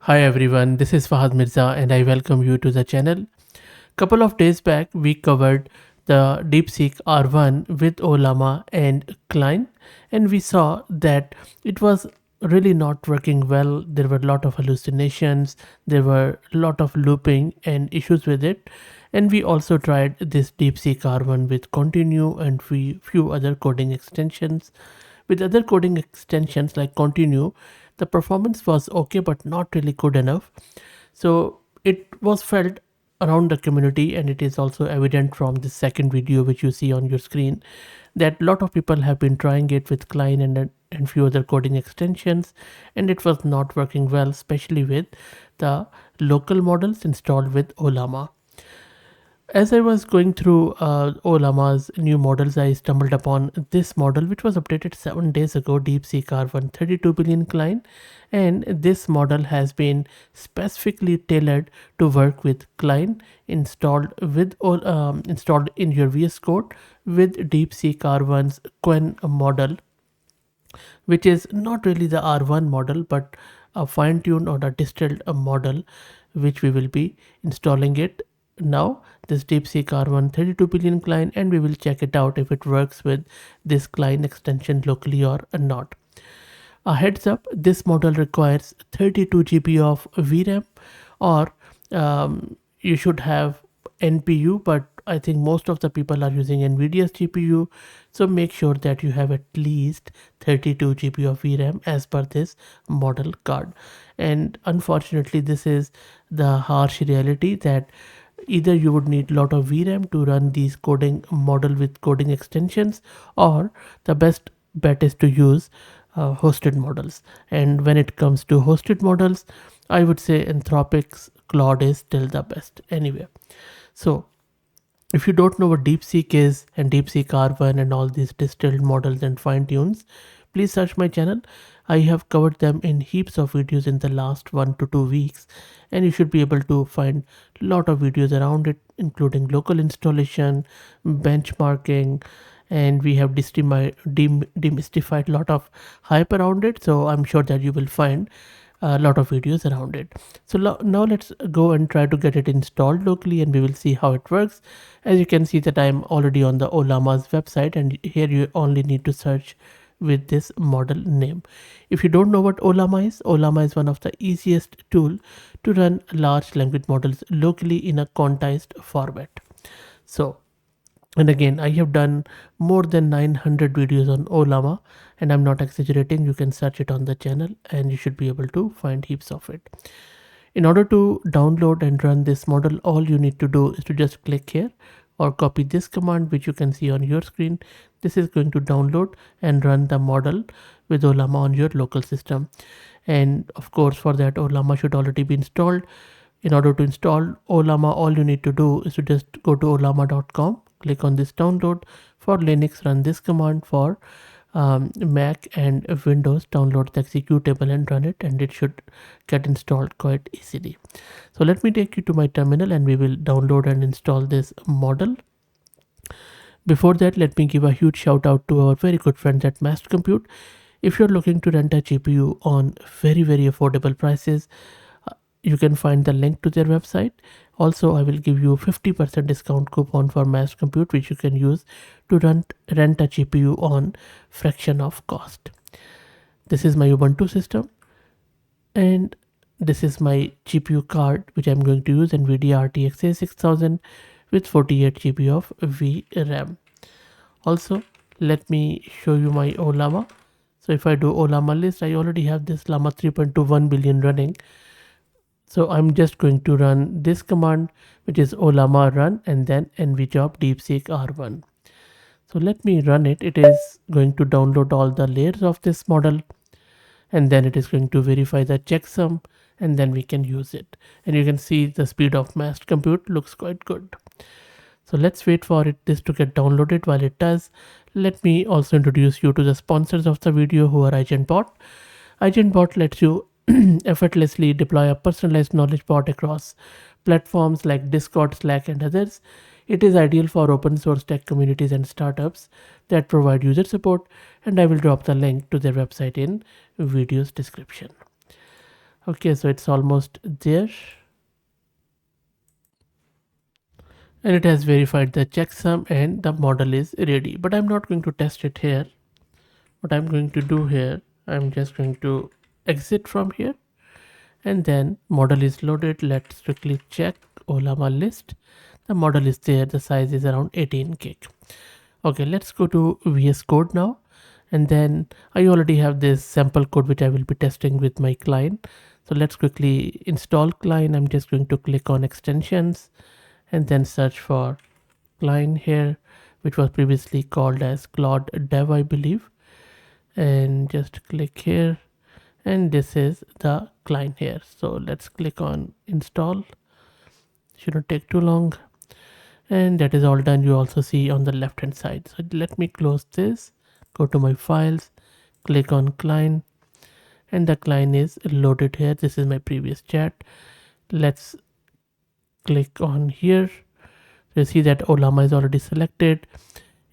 Hi everyone, this is Fahad Mirza and I welcome you to the channel. Couple of days back we covered the DeepSeek-R1 with Ollama and Cline, and we saw that it was really not working well. There were a lot of hallucinations, there were a lot of looping and issues with it. And we also tried this DeepSeek-R1 with Continue and few other coding extensions. With other coding extensions like Continue, the performance was okay but not really good enough. So it was felt around the community, and it is also evident from the second video which you see on your screen that a lot of people have been trying it with Cline and few other coding extensions, and it was not working well, especially with the local models installed with Ollama. As I was going through Ollama's new models, I stumbled upon this model which was updated 7 days ago, DeepSeek-R1-32B-Cline, and this model has been specifically tailored to work with Cline installed in your VSCode with DeepSeek-R1's Quen model, which is not really the R1 model but a fine-tuned or a distilled model which we will be installing it now, this DeepSeek-R1-32B-Cline, and we will check it out if it works with this Cline extension locally or not. A heads up, this model requires 32 GB of VRAM, or you should have NPU, but I think most of the people are using NVIDIA's GPU, so make sure that you have at least 32 GB of VRAM as per this model card. And unfortunately, this is the harsh reality that either you would need a lot of VRAM to run these coding model with coding extensions, or the best bet is to use hosted models. And when it comes to hosted models, I would say Anthropic's Claude is still the best anyway. So if you don't know what DeepSeek is and DeepSeek-R1 and all these distilled models and fine tunes, please search my channel. I have covered them in heaps of videos in the last 1 to 2 weeks, and you should be able to find a lot of videos around it, including local installation, benchmarking, and we have demystified a lot of hype around it. So I'm sure that you will find a lot of videos around it. So now let's go and try to get it installed locally, and we will see how it works. As you can see that I'm already on the Ollama's website, and here you only need to search with this model name. If you don't know what Ollama is one of the easiest tool to run large language models locally in a quantized format. So, and again, I have done more than 900 videos on Ollama, and I'm not exaggerating. You can search it on the channel and you should be able to find heaps of it. In order to download and run this model, all you need to do is to just click here or copy this command which you can see on your screen. This is going to download and run the model with Ollama on your local system. And of course, for that, Ollama should already be installed. In order to install Ollama, all you need to do is to just go to ollama.com, click on this download. For Linux, run this command. For Mac and Windows, download the executable and run it, and it should get installed quite easily. So let me take you to my terminal and we will download and install this model. Before that, let me give a huge shout out to our very good friends at Master Compute. If you're looking to rent a GPU on very affordable prices, you can find the link to their website. Also, I will give you 50% discount coupon for Mass Compute, which you can use to rent a GPU on fraction of cost. This is my Ubuntu system, and this is my GPU card, which I'm going to use, NVIDIA RTX A6000 with 48 GB of VRAM. Also, let me show you my Ollama. So if I do Ollama list, I already have this Llama 3.21 billion running. So I'm just going to run this command, which is Ollama run and then nvjob DeepSeek-R1. So let me run it. It is going to download all the layers of this model, and then it is going to verify the checksum, and then we can use it. And you can see the speed of Mass Compute looks quite good. So let's wait for this to get downloaded. While it does, let me also introduce you to the sponsors of the video, who are AgentBot. AgentBot lets you effortlessly deploy a personalized knowledge bot across platforms like Discord, Slack, and others. It is ideal for open source tech communities and startups that provide user support, and I will drop the link to their website in video's description. Okay, so it's almost there. And it has verified the checksum and the model is ready. But I'm not going to test it here. What I'm going to do here, I'm just going to exit from here, and then model is loaded. Let's quickly check Ollama list. The model is there. The size is around 18 gig. Okay, let's go to VS Code now. And then I already have this sample code which I will be testing with my client. So let's quickly install Cline. I'm just going to click on extensions and then search for Cline here, which was previously called as Claude Dev, I believe. And just click here, and this is the Cline here. So let's click on install. Shouldn't take too long. And that is all done. You also see on the left hand side. So let me close this, go to my files, click on Cline, and the Cline is loaded here. This is my previous chat. Let's click on here. You see that Ollama is already selected.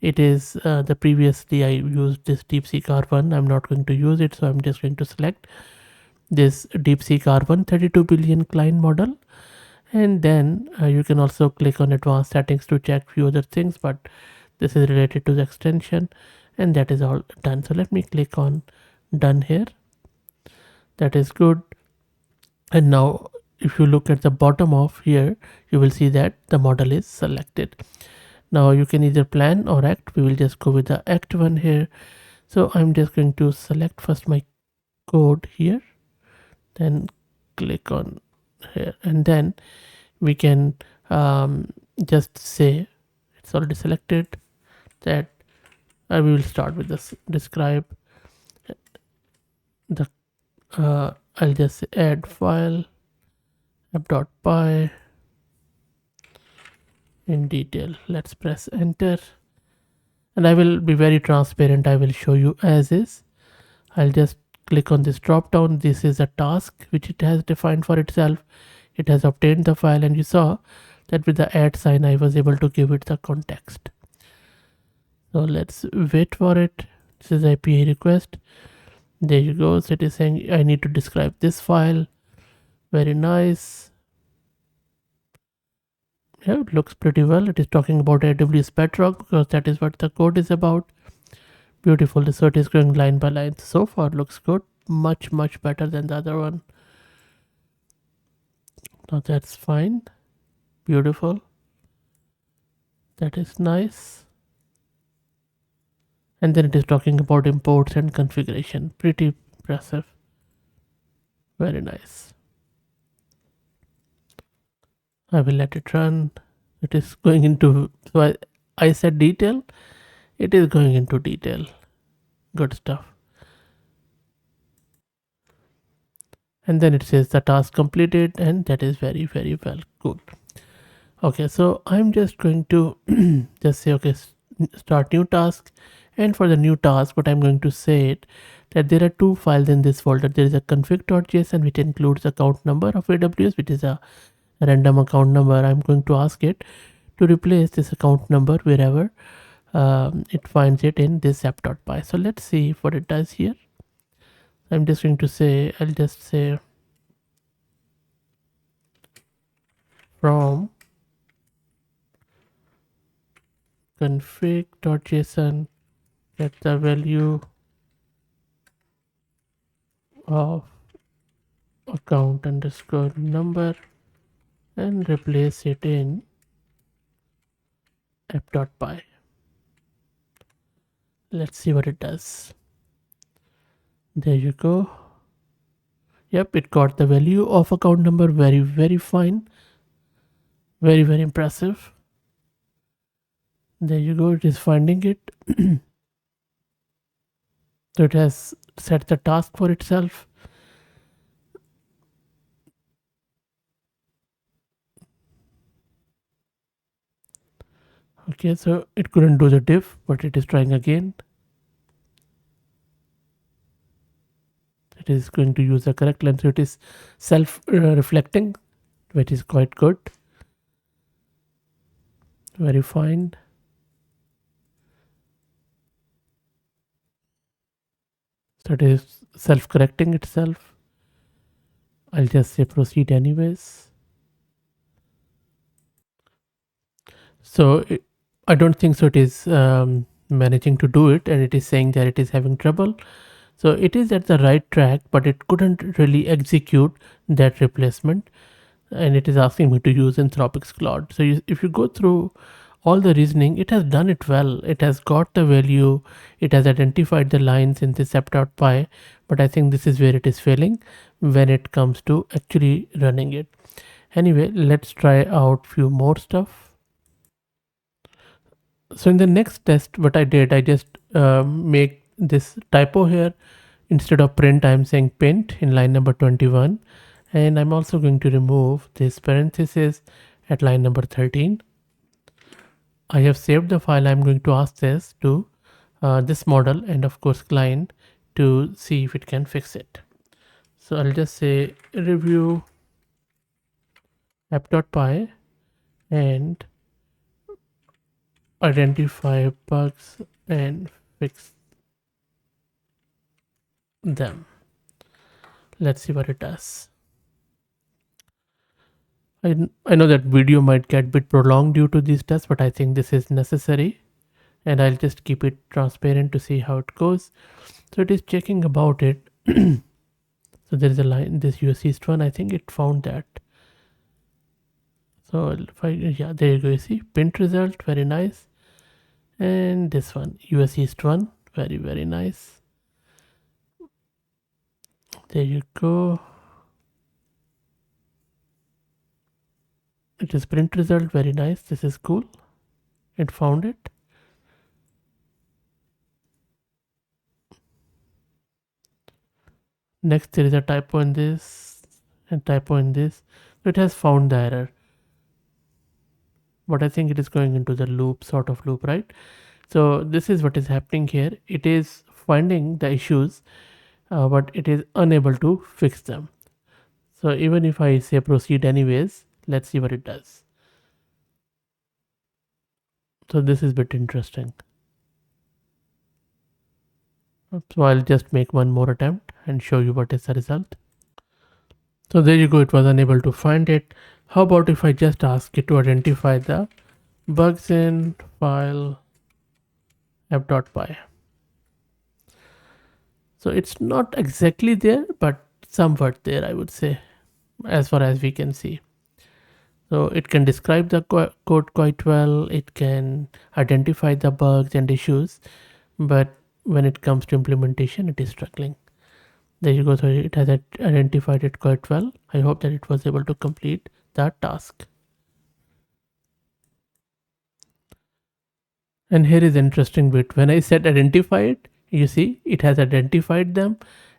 It is the previously I used this DeepSeek-R1. I'm not going to use it, so I'm just going to select this DeepSeek-R1-32B-Cline model. And then you can also click on advanced settings to check few other things, but this is related to the extension, and that is all done. So let me click on done here. That is good. And now if you look at the bottom of here, you will see that the model is selected. Now you can either plan or act. We will just go with the act one here. So I'm just going to select first my code here, then click on here, and then we can just say it's already selected that we will start with this describe the I'll just say add file app.py in detail. Let's press enter, and I will be very transparent. I will show you as is. I'll just click on this drop down. This is a task which it has defined for itself. It has obtained the file, and you saw that with the add sign I was able to give it the context. So let's wait for it. This is API request. There you go. So it is saying I need to describe this file. Very nice. Yeah, it looks pretty well. It is talking about AWS Bedrock because that is what the code is about. Beautiful. So it is going line by line. So far looks good. Much better than the other one. Now that's fine. Beautiful. That is nice. And then it is talking about imports and configuration. Pretty impressive. Very nice. I will let it run. It is going into, so I said detail. It is going into detail. Good stuff. And then it says the task completed, and that is very well. Cool. Okay, so I'm just going to just say, okay, start new task. And for the new task, what I'm going to say it that there are two files in this folder. There is a config.json which includes account number of AWS, which is a random account number. I'm going to ask it to replace this account number wherever it finds it in this app.py. So let's see what it does here. I'm just going to say, I'll just say from config.json get the value of account underscore number and replace it in app.py. Let's see what it does. There you go. Yep, it got the value of account number. Very fine. Very impressive. There you go. It is finding it. So it has set the task for itself. Okay, so it couldn't do the diff, but it is trying again. It is going to use the correct line. So it is self-reflecting, which is quite good. Very fine. So it is self-correcting itself. I'll just say proceed anyways. So I don't think so it is managing to do it, and it is saying that it is having trouble. So it is at the right track, but it couldn't really execute that replacement, and it is asking me to use Anthropic's Claude. So if you go through all the reasoning, it has done it well. It has got the value, it has identified the lines in this app.py, but I think this is where it is failing when it comes to actually running it. Anyway, let's try out few more stuff. So in the next test, what I did, I just make this typo here. Instead of print, I'm saying print in line number 21. And I'm also going to remove this parenthesis at line number 13. I have saved the file. I'm going to ask this to this model and of course client to see if it can fix it. So I'll just say review app.py and identify bugs and fix them. Let's see what it does. I know that video might get a bit prolonged due to these tests, but I think this is necessary, and I'll just keep it transparent to see how it goes. So it is checking about it. So there is a line, this US East one, I think it found that. So if yeah, there you go, you see print result, very nice. And this one, US East one, very, very nice. There you go. It is print result, very nice. This is cool. It found it. Next, there is a typo in this and typo in this. So it has found the error. But I think it is going into the loop, sort of loop, right? So this is what is happening here. It is finding the issues, but it is unable to fix them. So even if I say proceed anyways, let's see what it does. So this is a bit interesting. So I'll just make one more attempt and show you what is the result. So there you go, it was unable to find it. How about if I just ask it to identify the bugs in file app.py. So it's not exactly there, but somewhat there, I would say, as far as we can see. So it can describe the code quite well, it can identify the bugs and issues, but when it comes to implementation, it is struggling. There you go, so it has identified it quite well. I hope that it was able to complete that task. And here is interesting bit. When I said identify it, you see it has identified them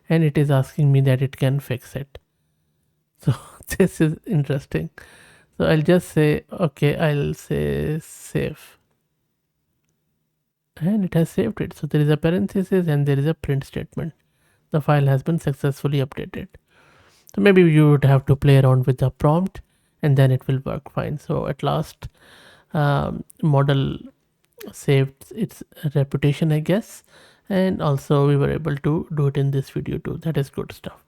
and it is asking me that it can fix it. So this is interesting. So I'll just say, okay, I'll say save. And it has saved it. So there is a parenthesis and there is a print statement. The file has been successfully updated. So maybe you would have to play around with the prompt and then it will work fine. So at last, model saved its reputation, I guess. And also we were able to do it in this video too. That is good stuff.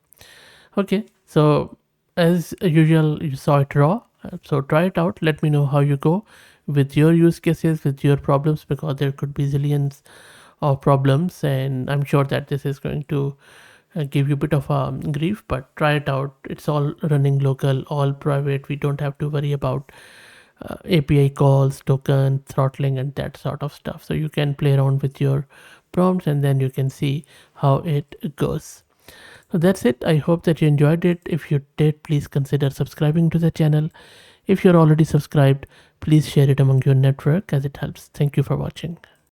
Okay, so as usual, you saw it raw. So try it out. Let me know how you go with your use cases, with your problems, because there could be zillions of problems. And I'm sure that this is going to give you a bit of grief, but try it out. It's all running local, all private. We don't have to worry about API calls, token, throttling, and that sort of stuff. So you can play around with your prompts and then you can see how it goes. So that's it. I hope that you enjoyed it. If you did, please consider subscribing to the channel. If you're already subscribed, please share it among your network as it helps. Thank you for watching.